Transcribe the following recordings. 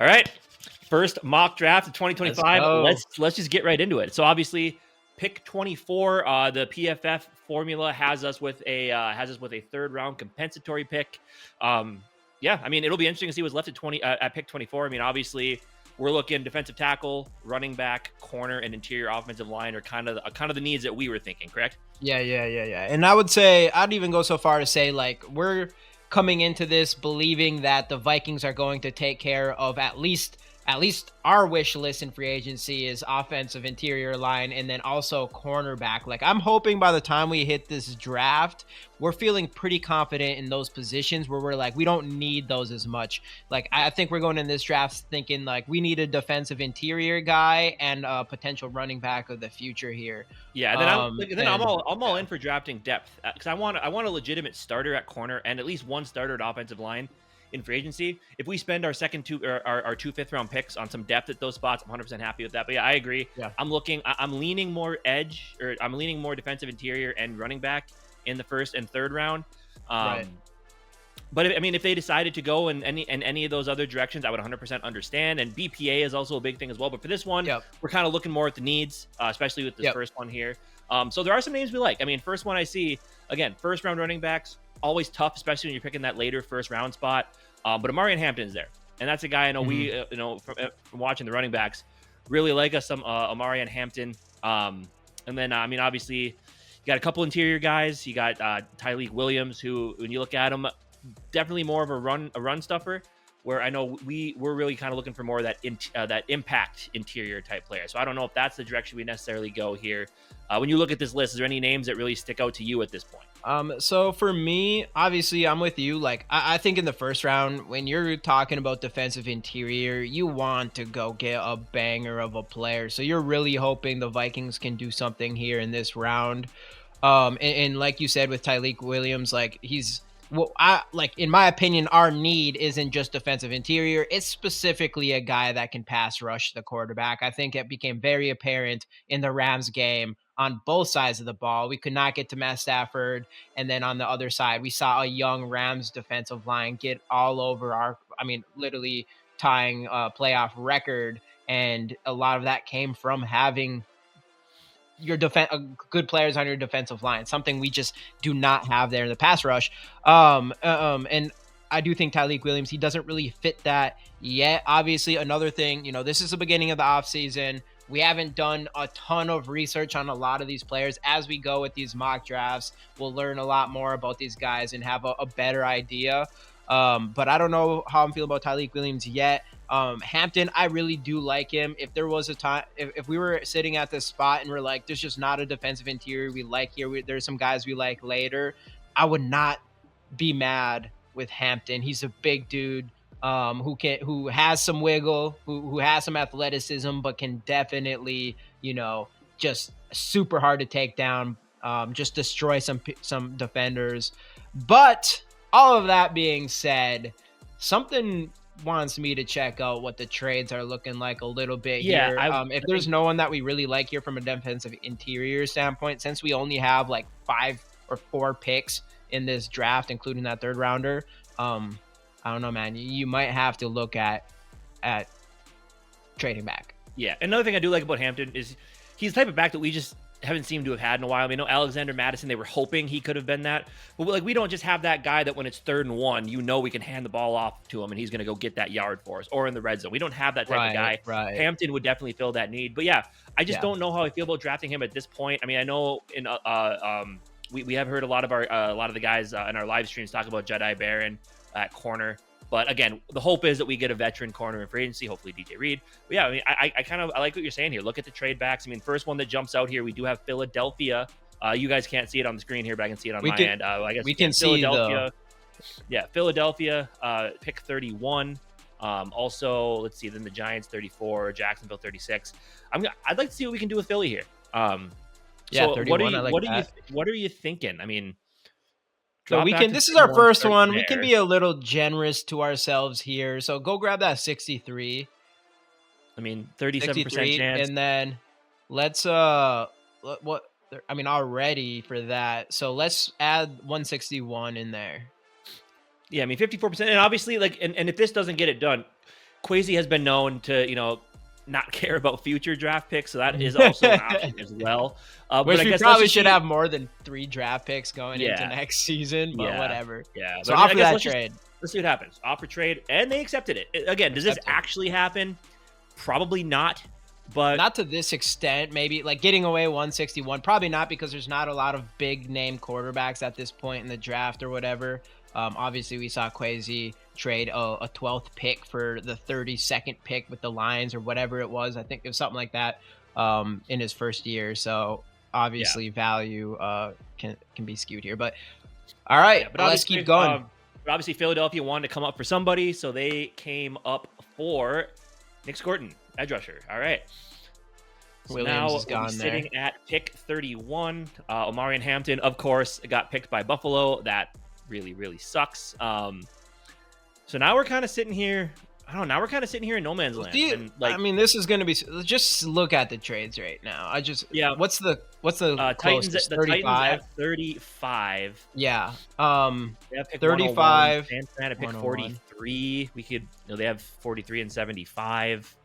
All right. First mock draft of Let's 2025. go. Let's just get right into it. So obviously, pick 24. The PFF formula has us with a third round compensatory pick. Yeah, I mean it'll be interesting to see what's left at 20 at pick 24. I mean, obviously we're looking defensive tackle, running back, corner, and interior offensive line are kind of the needs that we were thinking. Correct? Yeah. And I would say I'd even go so far to say like we're coming into this believing that the Vikings are going to take care of at least our wish list in free agency is offensive interior line and then also cornerback. Like I'm hoping by the time we hit this draft, we're feeling pretty confident in those positions where we're like we don't need those as much. Like I think we're going in this draft thinking like we need a defensive interior guy and a potential running back of the future here. Yeah, then I'm And all yeah. in for drafting depth because I want a legitimate starter at corner and at least one starter at offensive line in free agency. If we spend our second two or our two fifth round picks on some depth at those spots, I'm 100% happy with that. But yeah, I agree. Yeah. I'm leaning more edge or I'm leaning more defensive interior and running back in the first and third round. Right. But I mean, if they decided to go in any of those other directions, I would 100% understand. And BPA is also a big thing as well. But for this one, Yep. we're kind of looking more at the needs, especially with this Yep. first one here. So there are some names we like. I mean, first one I see, again, first round running backs, always tough, especially when you're picking that later first round spot. But Amarian Hampton's there. And that's a guy I know we, from watching the running backs, really like us some Amarian Hampton. And then, I mean, obviously, you got a couple interior guys. You got Tyleek Williams, who, when you look at him, definitely more of a run stuffer, where I know we're really kind of looking for more of that impact interior type player. So I don't know if that's the direction we necessarily go here. When you look at this list, is there any names that really stick out to you at this point? So for me, obviously I'm with you. Like I think in the first round, when you're talking about defensive interior, you want to go get a banger of a player. So you're really hoping the Vikings can do something here in this round. And like you said with Tyleek Williams, like he's well, I like in my opinion, our need isn't just defensive interior. It's specifically a guy that can pass rush the quarterback. I think it became very apparent in the Rams game on both sides of the ball. We could not get to Matt Stafford. And then on the other side, we saw a young Rams defensive line get all over literally tying a playoff record. And a lot of that came from having your good players on your defensive line, something we just do not have there in the pass rush. And I do think Tyleek Williams, he doesn't really fit that yet. Obviously, another thing, this is the beginning of the offseason. We haven't done a ton of research on a lot of these players. As we go with these mock drafts, we'll learn a lot more about these guys and have a better idea. But I don't know how I'm feeling about Tyleek Williams yet. Hampton, I really do like him. If there was a time, if we were sitting at this spot and we're like, there's just not a defensive interior we like here, there's some guys we like later, I would not be mad with Hampton. He's a big dude who has some wiggle, who has some athleticism, but can definitely, just super hard to take down, just destroy some defenders. But all of that being said, something wants me to check out what the trades are looking like a little bit Yeah, here. If I there's think no one that we really like here from a defensive interior standpoint, since we only have like 5 or 4 picks in this draft, including that third rounder, I don't know, man. You might have to look at trading back. yeah. Another thing I do like about Hampton is he's the type of back that we just haven't seemed to have had in a while. I mean, Alexander Madison, they were hoping he could have been that, but like we don't just have that guy that when it's 3rd and 1, we can hand the ball off to him and he's going to go get that yard for us or in the red zone. We don't have that type of guy. Right. Hampton would definitely fill that need, but yeah, I just don't know how I feel about drafting him at this point. I mean, I know we have heard a lot of the guys in our live streams talk about Jedi Barron at corner. But again, the hope is that we get a veteran corner in free agency, hopefully DJ Reed. But yeah, I mean, I like what you're saying here. Look at the trade backs. I mean, first one that jumps out here, we do have Philadelphia. You guys can't see it on the screen here, but I can see it on my end. I guess we can see Philadelphia. Yeah, Philadelphia, pick 31. Also, let's see, then the Giants 34, Jacksonville 36. I'd like to see what we can do with Philly here. So 31. What are you thinking? I mean, so we can. This is our first one. We can be a little generous to ourselves here. So go grab that 63. I mean, 37% chance. And then let's already for that. So let's add 161 in there. Yeah, I mean 54%. And obviously, like, and if this doesn't get it done, Kwesi has been known to, not care about future draft picks, so that is also an option as well. But Which I we guess let's probably just should see. have more than 3 draft picks going into Yeah, next season, but yeah, whatever. yeah. So But I mean, I offer guess that trade. let's see what happens. Offer trade, and they accepted it. Again, does this Accept it. actually happen? Probably not. But Not to this extent, maybe like getting away 161, probably not, because there's not a lot of big name quarterbacks at this point in the draft or whatever. Obviously, we saw Kwesi trade a 12th pick for the 32nd pick with the Lions or whatever it was. I think it was something like that in his first year. So yeah, obviously, value can be skewed here. But all right, yeah. let's keep going. But obviously, Philadelphia wanted to come up for somebody, so they came up for Nick Scorton, edge rusher. All right. So Williams now is we'll be gone sitting there. at pick 31. Omarion Hampton, of course, got picked by Buffalo. That really, really sucks. So now we're kind of sitting here. I don't know. Now we're kind of sitting here in no man's land. And I mean, this is going to be. Just look at the trades right now. yeah, What's the Titans. closest? The Titans 35. at 35. Yeah. They have pick 35. 101. San at pick 101. 43. We could. They have 43 and 75.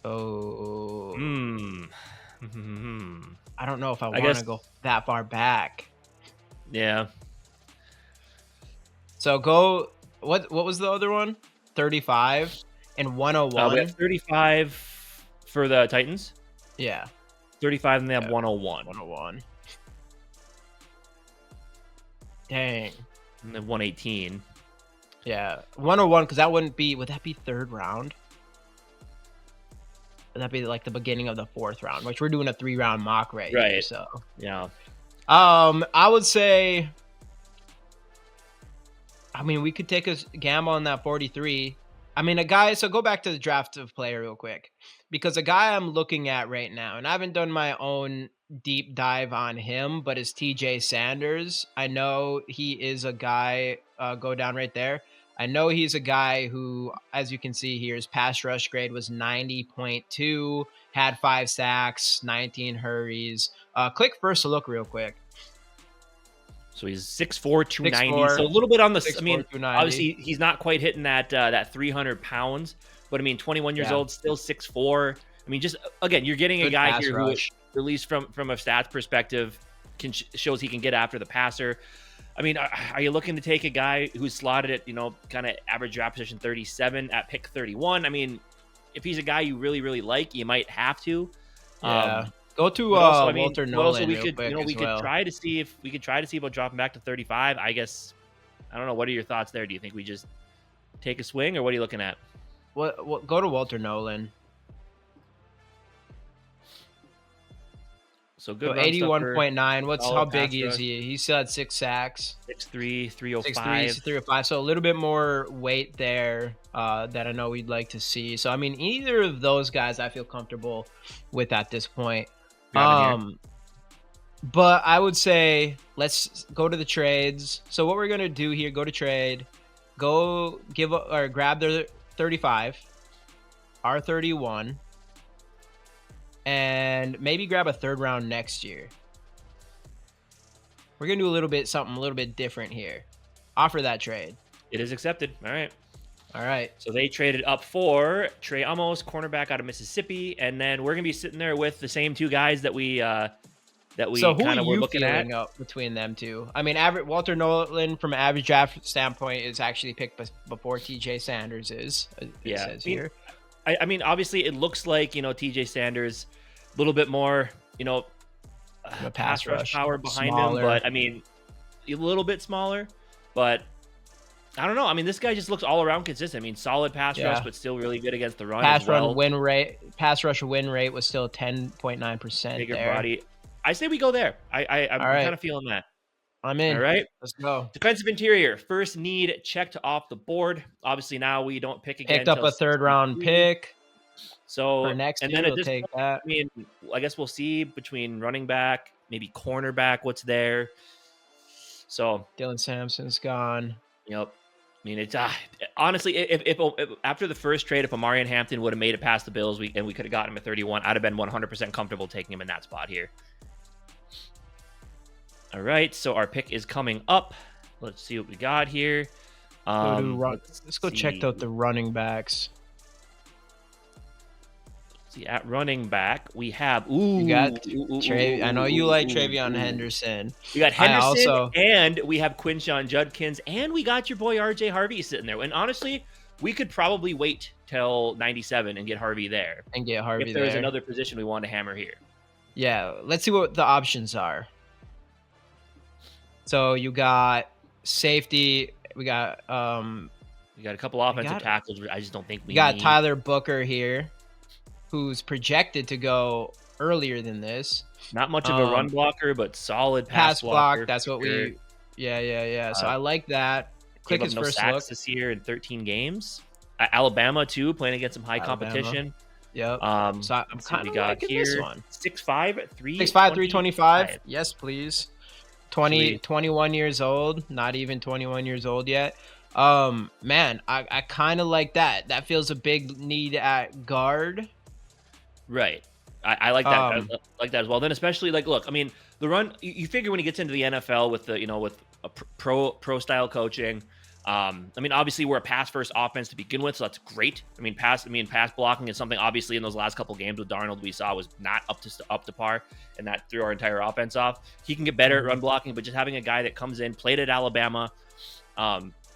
Oh. I don't know if I want guess to go that far back. Yeah. So go. What was the other one? 35 and We 101. have 35 for the Titans. Yeah. 35, and they have 101. 101. Dang. And then 118. Yeah. 101, because that wouldn't be. Would that be third round? Would that be like the beginning of the fourth round, which we're doing a 3-round mock right here, Right. so Yeah. I would say, I mean, we could take a gamble on that 43. I mean, a guy, so go back to the draft of player real quick, because a guy I'm looking at right now, and I haven't done my own deep dive on him, but is TJ Sanders. I know he is a guy, go down right there. I know he's a guy who, as you can see here, his pass rush grade was 90.2, had 5 sacks, 19 hurries. Click first to look real quick. So he's 6'4", 290. 6'4", So a little bit on the. 6'4", I mean, 290. obviously he's not quite hitting that 300 pounds, but I mean, 21 years Yeah. old, still 6'4". I mean, just again, you're getting a Good guy pass here rush. who, at least from a stats perspective, shows he can get after the passer. I mean, are you looking to take a guy who's slotted at, kind of average draft position 37 at pick 31? I mean, if he's a guy you really, really like, you might have to. Yeah. Go to But also, I mean, Walter but Nolan also we real could, quick we as could well. try to see about dropping back to 35. I guess, I don't know. What are your thoughts there? Do you think we just take a swing, or what are you looking at? What go to Walter Nolan. So good. So run stuffer, 81.9. How solid big pass is rush. he? He still had 6 sacks. 6'3", 6'3", 305. 305. So a little bit more weight there that I know we'd like to see. So I mean, either of those guys I feel comfortable with at this point. Grabbing here. But I would say let's go to the trades. So what we're gonna do here, go to trade, go give or grab their 35, our 31, and maybe grab a 3rd round next year. We're gonna do something a little bit different here. Offer that trade. It is accepted. All right. All right. So they traded up for Trey Amos, cornerback out of Mississippi, and then we're gonna be sitting there with the same two guys that we So who kind are of were you looking at. feeling up between them two? I mean, Walter Nolan from an average draft standpoint is actually picked before TJ Sanders is. It Yeah. says here. I mean, obviously, it looks like TJ Sanders, a little bit more pass rush power behind smaller. him, but I mean, a little bit smaller. But I don't know. I mean, this guy just looks all around consistent. I mean, solid pass rush, but still really good against the run as well. Pass rush win rate was still 10.9% Bigger there. body. I say we go there. I'm right. kind of feeling that. I'm in. All right. Let's go. Defensive interior, first need checked off the board. Obviously, now we don't pick again. Picked up a 3rd round pick. So For next and year, then at we'll this take point, that. I mean, I guess we'll see between running back, maybe cornerback, what's there. So Dylan Sampson's gone. Yep. I mean, it's honestly, if after the first trade, if Omarion Hampton would have made it past the Bills, we could have gotten him at 31, I'd have been 100% comfortable taking him in that spot here. All right, so our pick is coming up. Let's see what we got here. Go do run. Let's Let's go check see. out the running backs. See, at running back, we have You got Trey. I know you like Travion ooh. Henderson. We got I Henderson, also and we have Quinshawn Judkins, and we got your boy RJ Harvey sitting there. And honestly, we could probably wait till 97 and get Harvey there and get if Harvey there was there. another position we want to hammer here. Yeah, let's see what the options are. So you got safety. We got We got a couple offensive tackles. I just don't think we got need. Tyler Booker here, who's projected to go earlier than this. Not much of a run blocker, but solid Pass block. blocker. That's what sure. we. Yeah. So I like that. Click his no first sacks look this year in 13 games. Alabama too, playing against some high competition. Yep. So I'm kind of liking here. this one. 6'5", 325. Yes, please. 21 years old. Not even 21 years old yet. Man, I kind of like that. That feels a big need at guard. Right. I like that. I like that as well. Then especially like, look, I mean, the run. You figure when he gets into the NFL with the with a pro style coaching. I mean, obviously we're a pass first offense to begin with, so that's great. I mean, pass blocking is something obviously in those last couple games with Darnold we saw was not up to par, and that threw our entire offense off. He can get better at run blocking, but just having a guy that comes in, played at Alabama,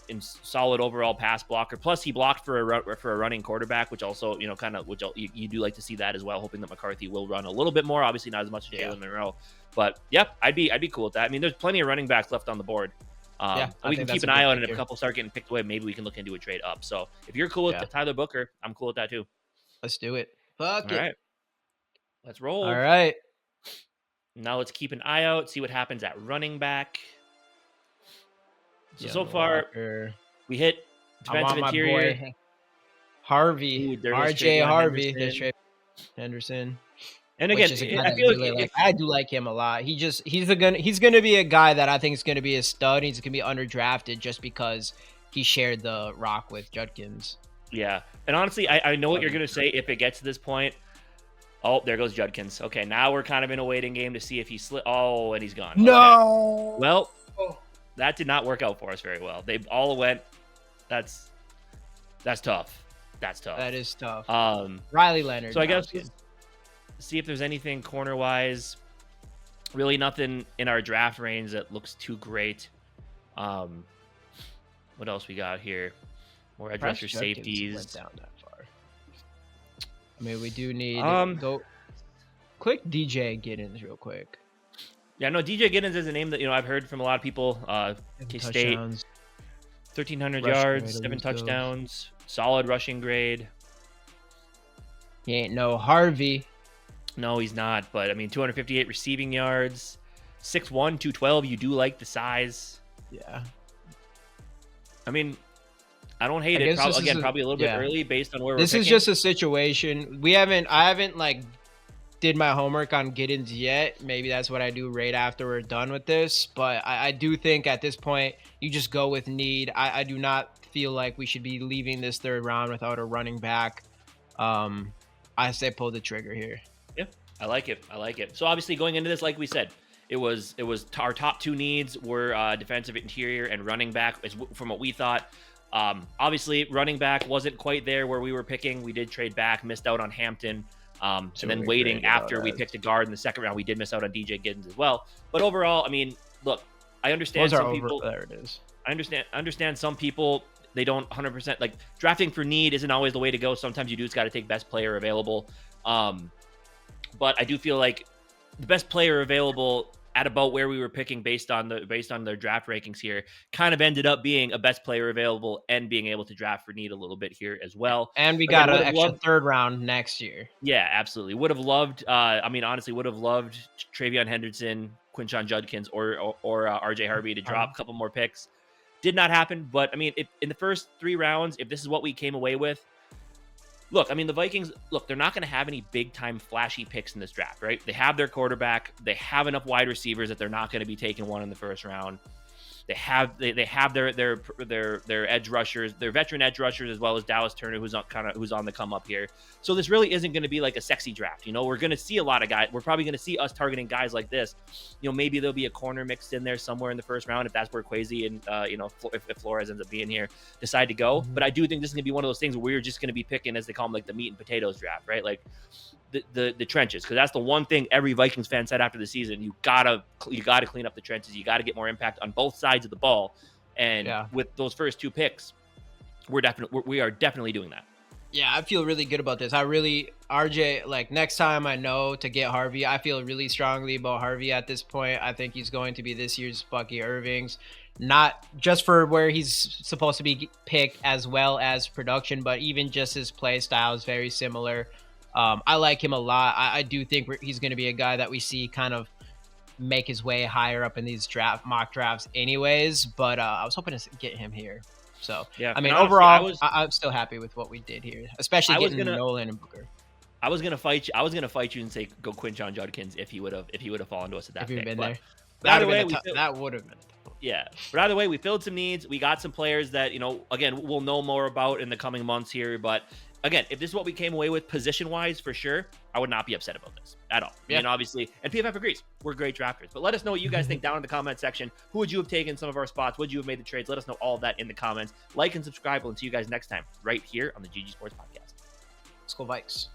in solid overall pass blocker. Plus, he blocked for a running quarterback, which also which you do like to see that as well. Hoping that McCarthy will run a little bit more, obviously not as much as Jalen Monroe, but yep, I'd be cool with that. I mean, there's plenty of running backs left on the board. We can keep an eye on it. If a couple start getting picked away, maybe we can look into a trade up. So if you're cool with Tyler Booker, I'm cool with that too. Let's do it. Fuck All it. right. Let's roll. All right. Now let's keep an eye out, see what happens at running back. So far, we hit defensive interior. Boy, Harvey. RJ Harvey. There's Trey Henderson. And again, I feel like I do like him a lot. He's gonna be a guy that I think is gonna be a stud. He's gonna be underdrafted just because he shared the rock with Judkins. Yeah, and honestly, I know what you're gonna say if it gets to this point. Oh, there goes Judkins. Okay, now we're kind of in a waiting game to see if he slid. Oh, and he's gone. No. Okay. Well, that did not work out for us very well. They all went. That's tough. That's tough. That is tough. Riley Leonard. So I guess see if there's anything corner wise. Really nothing in our draft range that looks too great. What else we got here? More edge rusher safeties. Went down that far. I mean, we do need go quick DJ Giddens real quick. Yeah, no, DJ Giddens is a name that I've heard from a lot of people. K-State, 1,300 yards, 7 touchdowns, solid rushing grade. He ain't no Harvey. No, he's not. But I mean, 258 receiving yards, 6'1", 212. You do like the size. Yeah. I mean, I don't hate it. Probably a little bit early based on where we're picking. This is just a situation. I haven't like did my homework on Giddens yet. Maybe that's what I do right after we're done with this. But I do think at this point, you just go with need. I do not feel like we should be leaving this third round without a running back. I say pull the trigger here. Yeah, I like it. So obviously going into this, like we said, it was our top two needs were defensive interior and running back from what we thought. Obviously running back wasn't quite there where we were picking. We did trade back, missed out on Hampton. And then waiting after we picked a guard in the second round, we did miss out on DJ Giddens as well. But overall, I mean, look, I understand some people. There it is. I understand some people, they don't 100% like drafting for need isn't always the way to go. Sometimes you got to take best player available. But I do feel like the best player available at about where we were picking based on their draft rankings here kind of ended up being a best player available and being able to draft for need a little bit here as well. And we got an extra third round next year. Yeah, absolutely. Would have loved, honestly would have loved Travion Henderson, Quinshawn Judkins, or RJ Harvey to drop a couple more picks. Did not happen, but I mean, in the first 3 rounds, if this is what we came away with, look, I mean, the Vikings, they're not going to have any big-time flashy picks in this draft, right? They have their quarterback. They have enough wide receivers that they're not going to be taking one in the first round. They have their edge rushers, their veteran edge rushers, as well as Dallas Turner, who's on the come up here. So this really isn't going to be like a sexy draft. We're going to see a lot of guys. We're probably going to see us targeting guys like this. Maybe there'll be a corner mixed in there somewhere in the first round if that's where Kwesi and if Flores ends up being here, decide to go. But I do think this is going to be one of those things where we're just going to be picking, as they call them, like the meat and potatoes draft, right? Like the trenches, because that's the one thing every Vikings fan said after the season. You gotta clean up the trenches. You gotta get more impact on both sides of the ball. And with those first 2 picks, we are definitely doing that. Yeah, I feel really good about this. RJ, like next time I know to get Harvey, I feel really strongly about Harvey at this point. I think he's going to be this year's Bucky Irvings, not just for where he's supposed to be picked as well as production, but even just his play style is very similar. I like him a lot. I do think he's going to be a guy that we see kind of make his way higher up in these mock drafts anyways, but I was hoping to get him here. So, yeah, I mean, honestly, overall, I'm still happy with what we did here, especially getting Nolan and Booker. I was gonna fight you and say go Quinshon Judkins if he would have fallen to us at that pick. Been there. But either way, that would have been. Yeah, but either way, we filled some needs. We got some players that again, we'll know more about in the coming months here. But again, if this is what we came away with position-wise, for sure, I would not be upset about this at all. Yeah. I mean, obviously, and PFF agrees. We're great drafters. But let us know what you guys think down in the comment section. Who would you have taken some of our spots? Would you have made the trades? Let us know all of that in the comments. Like and subscribe. We'll see you guys next time right here on the GG Sports Podcast. Skol Vikes.